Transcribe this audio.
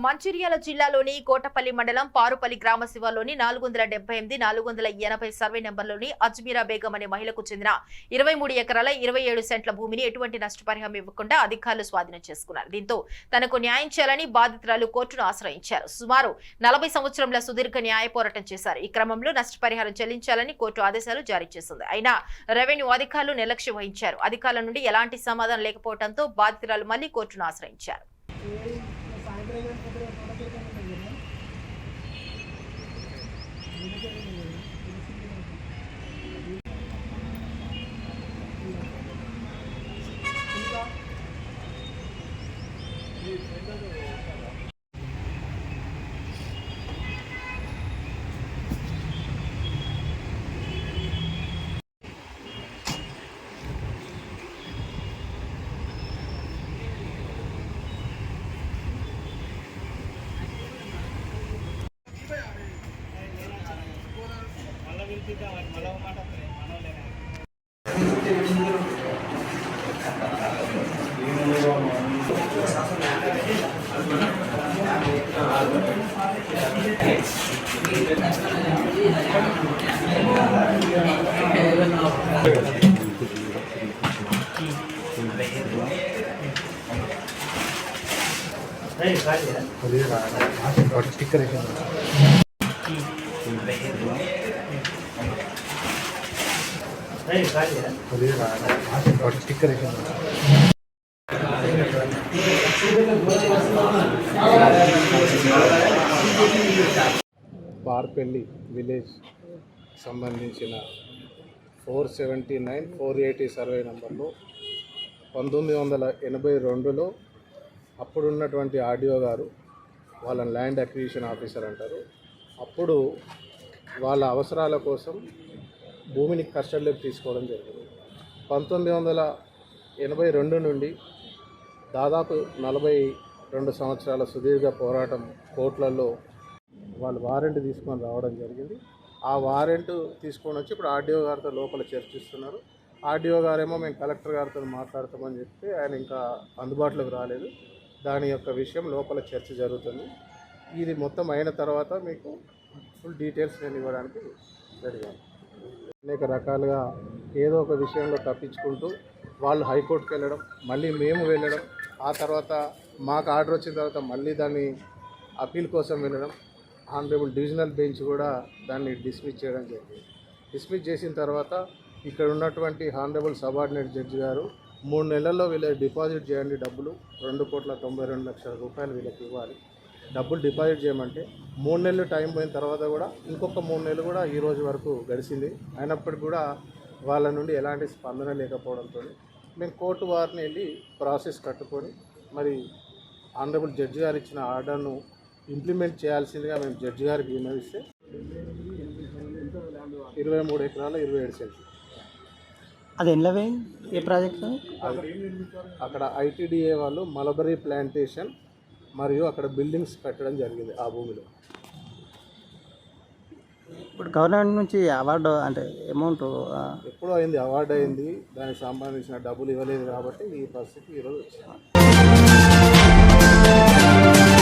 మంచిర్యాల జిల్లాలోని కోటపల్లి మండలం పారుపల్లి గ్రామ శివార్లోని 478, 480 సర్వే నెంబర్లోని అజ్మీరా బేగం అనే మహిళకు చెందిన 23 ఎకరాల 27 సెంట్ల భూమిని ఎటువంటి నష్టపరిహారం ఇవ్వకుండా అధికారులు స్వాధీనం చేసుకున్నారు. దీంతో తనకు న్యాయం చేయాలని బాధితురాలు కోర్టును ఆశ్రయించారు. సుమారు 40 సంవత్సరంల సుదీర్ఘ న్యాయ పోరాటం చేశారు. ఈ క్రమంలో నష్టపరిహారం చెల్లించాలని కోర్టు ఆదేశాలు జారీ చేసింది. అయినా రెవెన్యూ అధికారులు నిర్లక్ష్యం వహించారు. అధికారుల నుండి ఎలాంటి సమాధానం లేకపోవడంతో బాధితురాలు మళ్లీ కోర్టును ఆశ్రయించారు. పార్పల్లి విలేజ్ సంబంధించిన 479, 480 సర్వే నంబర్లో 1982లో అప్పుడున్నటువంటి ఆర్డీఓ గారు, వాళ్ళని ల్యాండ్ అక్విజిషన్ ఆఫీసర్ అంటారు, అప్పుడు వాళ్ళ అవసరాల కోసం భూమిని కస్టడీలోకి తీసుకోవడం జరిగింది. 1982 నుండి దాదాపు 42 సంవత్సరాల సుదీర్ఘ పోరాటం కోర్టులలో వాళ్ళు వారెంట్ తీసుకొని రావడం జరిగింది. ఆ వారెంట్ తీసుకొని వచ్చి ఇప్పుడు ఆర్డీఓ గారితో లోపల చర్చిస్తున్నారు. ఆర్డీఓ గారేమో మేము కలెక్టర్ గారితో మాట్లాడతామని చెప్తే ఆయన ఇంకా అందుబాటులోకి రాలేదు. దాని యొక్క విషయం లోపల చర్చ జరుగుతుంది. ఇది మొత్తం అయిన తర్వాత మీకు ఫుల్ డీటెయిల్స్ నేను ఇవ్వడానికి రెడీగా. అనేక రకాలుగా ఏదో ఒక విషయంలో తప్పించుకుంటూ వాళ్ళు హైకోర్టుకి వెళ్ళడం, మళ్ళీ మేము వెళ్ళడం, ఆ తర్వాత మాకు ఆర్డర్ వచ్చిన తర్వాత మళ్ళీ దాన్ని అప్పీల్ కోసం వెళ్ళడం, ఆనరబుల్ డివిజనల్ బెంచ్ కూడా దాన్ని డిస్మిస్ చేయడం జరిగింది. డిస్మిస్ చేసిన తర్వాత ఇక్కడ ఉన్నటువంటి ఆనరబుల్ సబార్డినేట్ జడ్జి గారు 3 నెలల్లో వీళ్ళకి డిపాజిట్ చేయండి, డబ్బులు 2,92,00,000 రూపాయలు వీళ్ళకి ఇవ్వాలి, డబ్బులు డిపాజిట్ చేయమంటే 3 నెలలు టైం పోయిన తర్వాత కూడా ఇంకొక 3 నెలలు కూడా ఈ రోజు వరకు గడిచింది. అయినప్పటికీ కూడా వాళ్ళ నుండి ఎలాంటి స్పందన లేకపోవడంతో మేము కోర్టు వారిని వెళ్ళి ప్రాసెస్ కట్టుకొని మరి ఆనరబుల్ జడ్జి గారు ఇచ్చిన ఆర్డర్ను ఇంప్లిమెంట్ చేయాల్సిందిగా మేము జడ్జి గారికి విన్నవిస్తే 23 ఎకరాల 27 సెంట్లు. అది ఎన్నవే ఏ ప్రాజెక్ట్? అక్కడ ఐటీడీఏ వాళ్ళు మలబరీ ప్లాంటేషన్ మరియు అక్కడ బిల్డింగ్స్ కట్టడం జరిగింది ఆ భూమిలో. ఇప్పుడు గవర్నమెంట్ నుంచి అవార్డు అంటే అమౌంట్ ఎప్పుడో అయింది, అవార్డు అయింది, దానికి సంబంధించిన డబ్బులు ఇవ్వలేదు కాబట్టి ఈ పరిస్థితి ఈరోజు వచ్చింది.